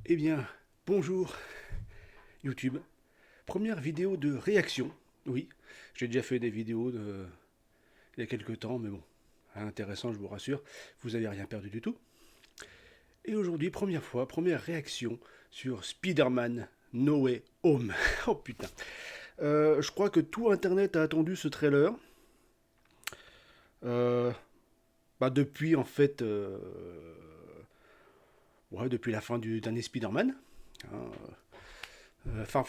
Eh bien, bonjour YouTube. Première vidéo de réaction. Oui, j'ai déjà fait des vidéos il y a quelques temps, mais bon, rien d'intéressant, je vous rassure. Vous n'avez rien perdu du tout. Et aujourd'hui, première fois, première réaction sur Spider-Man No Way Home. Oh putain. Je crois que tout Internet a attendu ce trailer. Euh, depuis en fait, ouais, depuis la fin du dernier Spider-Man. Hein, Far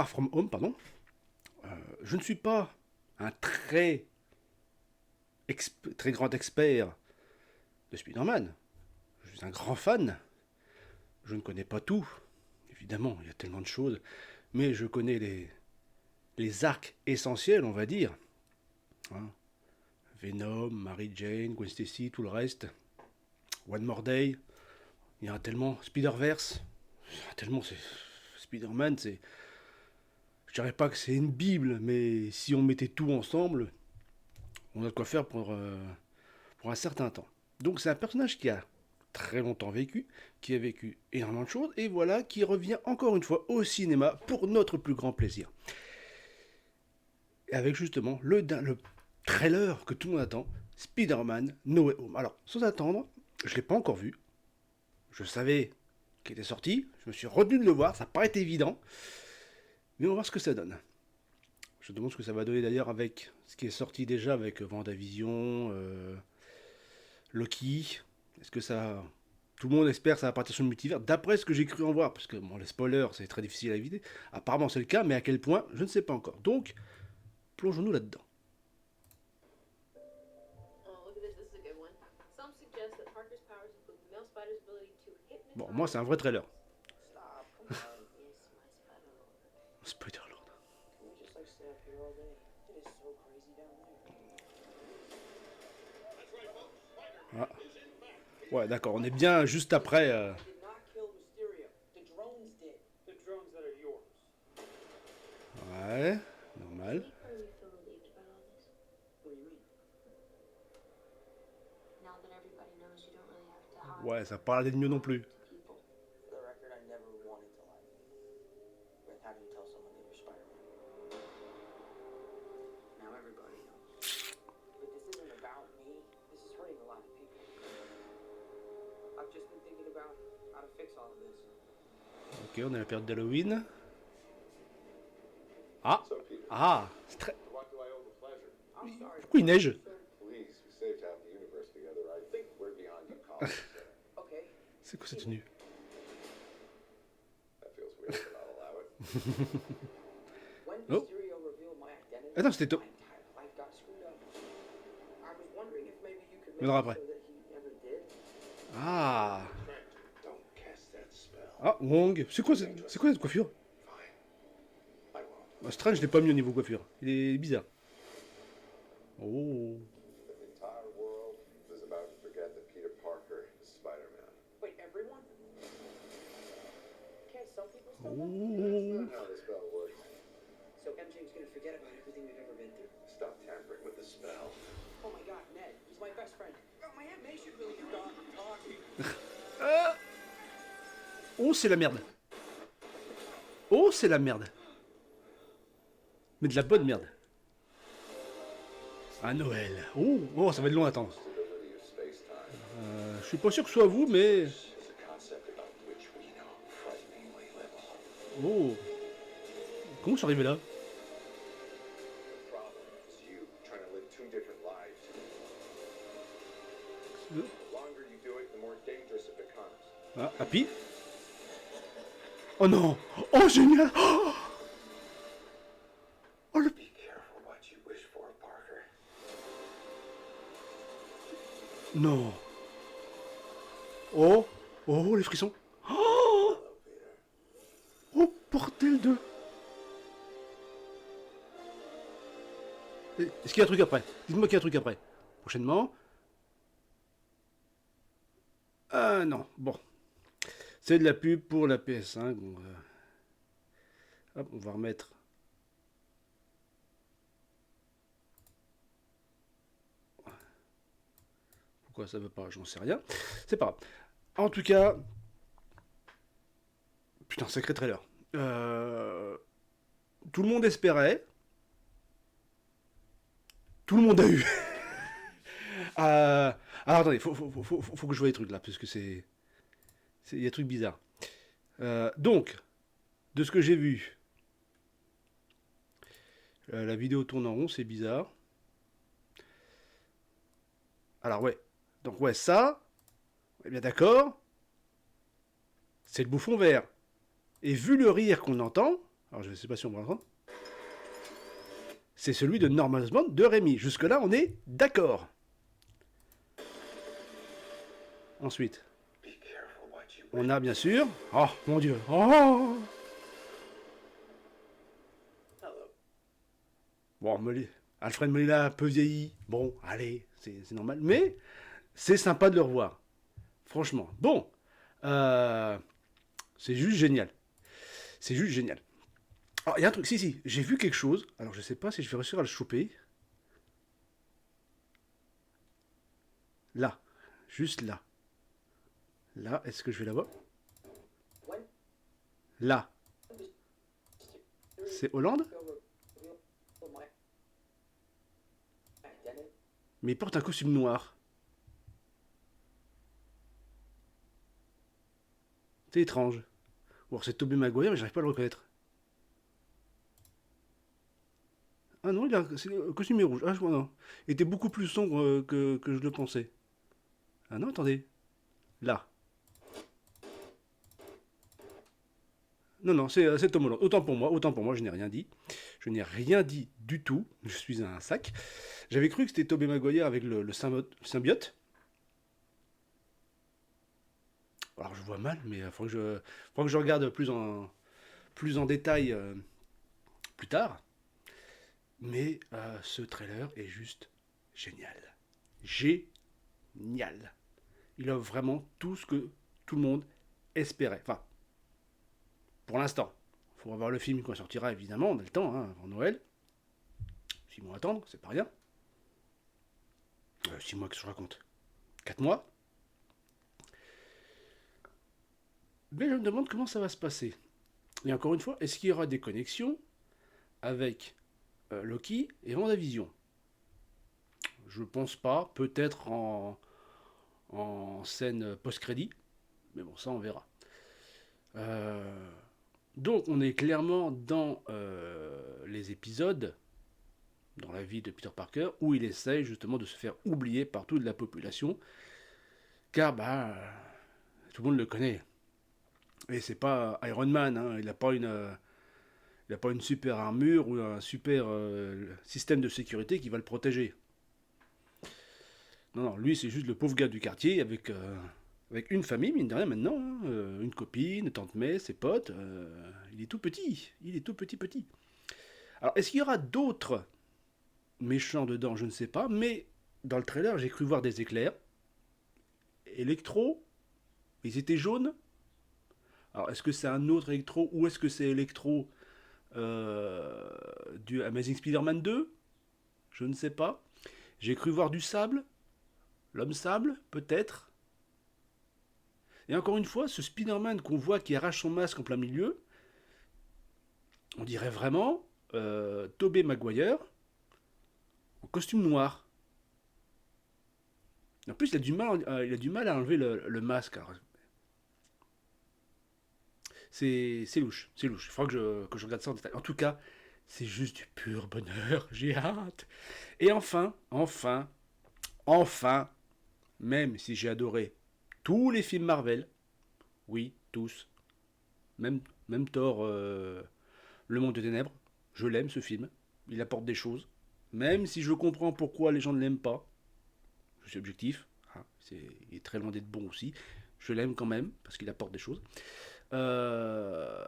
From Home, pardon. Je ne suis pas un très grand expert de Spider-Man. Je suis un grand fan. Je ne connais pas tout. Évidemment, il y a tellement de choses. Mais je connais les arcs essentiels, on va dire. Hein. Venom, Mary Jane, Gwen Stacy, tout le reste. One More Day. Il y en a tellement. Spider-Verse. Tellement, c'est. Spider-Man, c'est. Je dirais pas que c'est une Bible, mais si on mettait tout ensemble, on a de quoi faire pour un certain temps. Donc c'est un personnage qui a très longtemps vécu, qui a vécu énormément de choses, et voilà, qui revient encore une fois au cinéma pour notre plus grand plaisir. Et avec justement le trailer que tout le monde attend, Spider-Man No Way Home. Alors, sans attendre, je ne l'ai pas encore vu. Je savais qu'il était sorti, je me suis retenu de le voir, ça paraît évident, mais on va voir ce que ça donne. Je me demande ce que ça va donner d'ailleurs avec ce qui est sorti déjà avec Vendavision, Loki. Est-ce que ça. Tout le monde espère que ça va partir sur le multivers. D'après ce que j'ai cru en voir, parce que bon, les spoilers, c'est très difficile à éviter. Apparemment, c'est le cas, mais à quel point, je ne sais pas encore. Donc, plongeons-nous là-dedans. Bon, moi, c'est un vrai trailer. Spider-Lord. Ah. Ouais, d'accord, on est bien juste après. Ouais, normal. Ouais, ça parle d'être mieux non plus. Ok, on est à la période d'Halloween. Ah, ah, c'est très. Pourquoi il neige? C'est quoi cette tenue? Oh, attends, c'était toi. Viendra après. Ah, ah, Wong. C'est quoi cette coiffure? Bah, Strange, je l'ai pas mis au niveau coiffure. Il est bizarre. Oh. Oh. Ah. Oh, c'est la merde. Oh, c'est la merde. Mais de la bonne merde. À Noël. Oh, oh, ça va être long à attendre. Je suis pas sûr que ce soit vous, mais. Oh. Comment je suis arrivé là? Ah, Happy. Oh non. Oh, génial. Oh, le. Non. Oh. Oh, les frissons. Oh, oh bordel de. Est-ce qu'il y a un truc après? Dites-moi qu'il y a un truc après. Prochainement. Ah non. Bon. C'est de la pub pour la PS5. Donc, hop, on va remettre. Pourquoi ça veut pas? J'en sais rien. C'est pas grave. En tout cas, Putain, sacré trailer. Euh, Tout le monde espérait. Tout le monde a eu. Alors attendez, faut que je vois les trucs là, parce que il y a des trucs bizarres. Donc, de ce que j'ai vu, la vidéo tourne en rond, c'est bizarre. Alors ouais, donc ouais, ça, eh bien d'accord, c'est le bouffon vert. Et vu le rire qu'on entend, alors je ne sais pas si on va entendre, c'est celui de Norman Osborn de Rémi. Jusque-là, on est d'accord. Ensuite, on a bien sûr... Oh, mon Dieu. Oh. Bon, Alfred Molina, un peu vieilli. Bon, allez, c'est normal. Mais c'est sympa de le revoir. Franchement. Bon. Euh, c'est juste génial. C'est juste génial. Alors, il y a un truc. Si, j'ai vu quelque chose. Alors, je sais pas si je vais réussir à le choper. Là. Juste là. Là, est-ce que je vais l'avoir? Là. C'est Hollande? Mais il porte un costume noir. C'est étrange. Ou alors c'est Tobey Maguire, mais j'arrive pas à le reconnaître. Ah non, c'est le costume est rouge. Ah, non. Il était beaucoup plus sombre que je le pensais. Ah non, attendez. Là. Non, non, c'est Tom Holland. Autant pour moi, je n'ai rien dit. Je n'ai rien dit du tout. Je suis un sac. J'avais cru que c'était Tobey Maguire avec le symbiote. Alors je vois mal, mais il faudra que je regarde plus en détail plus tard. Mais ce trailer est juste génial. Génial. Il offre vraiment tout ce que tout le monde espérait. Enfin, pour l'instant. Il faudra voir le film quand il sortira, évidemment. On a le temps, hein, avant Noël. 6 mois à attendre, c'est pas rien. 6 mois que je raconte. 4 mois. Mais je me demande comment ça va se passer. Et encore une fois, est-ce qu'il y aura des connexions avec Loki et WandaVision? Je pense pas. Peut-être en scène post-crédit. Mais bon, ça on verra. Euh, donc on est clairement dans les épisodes, dans la vie de Peter Parker, où il essaye justement de se faire oublier par toute la population. Car bah, tout le monde le connaît. Et c'est pas Iron Man, hein, il n'a pas une super armure ou un super système de sécurité qui va le protéger. Non, non, lui c'est juste le pauvre gars du quartier avec une famille, mine de rien maintenant, hein, une copine, tante May, ses potes. Il est tout petit, il est tout petit. Alors est-ce qu'il y aura d'autres méchants dedans? Je ne sais pas, mais dans le trailer j'ai cru voir des éclairs. Electro, ils étaient jaunes. Alors est-ce que c'est un autre Electro ou est-ce que c'est Electro du Amazing Spider-Man 2? Je ne sais pas. J'ai cru voir du sable. L'homme sable, peut-être. Et encore une fois, ce Spider-Man qu'on voit qui arrache son masque en plein milieu, on dirait vraiment Tobey Maguire en costume noir. En plus, il a du mal à enlever le masque. Alors, c'est louche, c'est louche. Il faudra que je regarde ça en détail. En tout cas, c'est juste du pur bonheur. J'ai hâte. Et enfin, même si j'ai adoré tous les films Marvel, oui, tous, même Thor, Le Monde des Ténèbres, je l'aime ce film. Il apporte des choses. Même si je comprends pourquoi les gens ne l'aiment pas, je suis objectif, hein, il est très loin d'être bon aussi. Je l'aime quand même parce qu'il apporte des choses. Euh,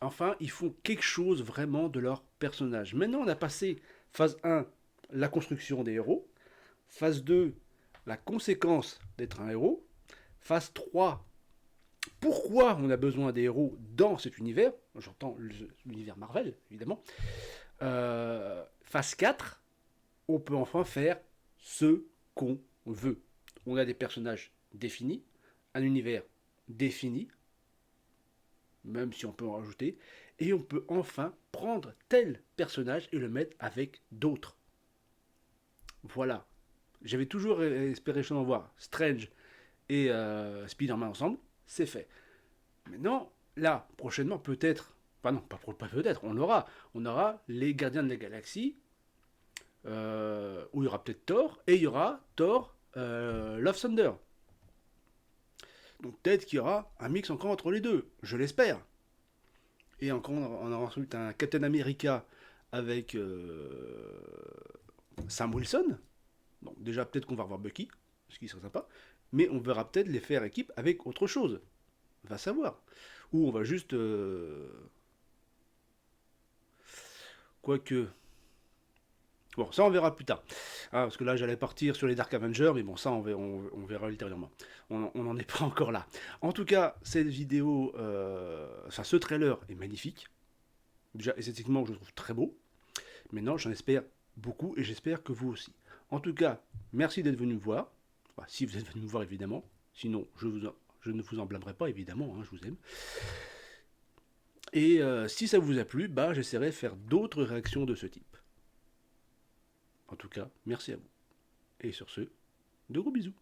Enfin, ils font quelque chose vraiment de leur personnage. Maintenant, on a passé phase 1, la construction des héros. Phase 2, la conséquence d'être un héros. Phase 3, pourquoi on a besoin des héros dans cet univers. J'entends l'univers Marvel, évidemment. Phase 4, on peut enfin faire ce qu'on veut. On a des personnages définis, un univers défini, même si on peut en rajouter, et on peut enfin prendre tel personnage et le mettre avec d'autres. Voilà. J'avais toujours espéré en voir Strange et Spider-Man ensemble, c'est fait. Maintenant, là, prochainement, peut-être, enfin non, pas peut-être, on aura les Gardiens de la Galaxie, où il y aura peut-être Thor, et il y aura Thor Love Thunder. Donc peut-être qu'il y aura un mix encore entre les deux, je l'espère. Et encore, on aura ensuite un Captain America avec Sam Wilson. Donc déjà, peut-être qu'on va revoir Bucky, ce qui serait sympa. Mais on verra peut-être les faire équipe avec autre chose. Va savoir. Ou on va juste... Quoique... Bon, ça on verra plus tard. Ah, parce que là j'allais partir sur les Dark Avengers, mais bon, ça on verra ultérieurement. On n'en est pas encore là. En tout cas, cette vidéo, enfin ce trailer est magnifique. Déjà esthétiquement, je le trouve très beau. Maintenant, j'en espère beaucoup et j'espère que vous aussi. En tout cas, merci d'être venu me voir. Enfin, si vous êtes venu me voir, évidemment. Sinon, je ne vous en blâmerai pas, évidemment, hein, je vous aime. Et si ça vous a plu, bah, j'essaierai de faire d'autres réactions de ce type. En tout cas, merci à vous. Et sur ce, de gros bisous.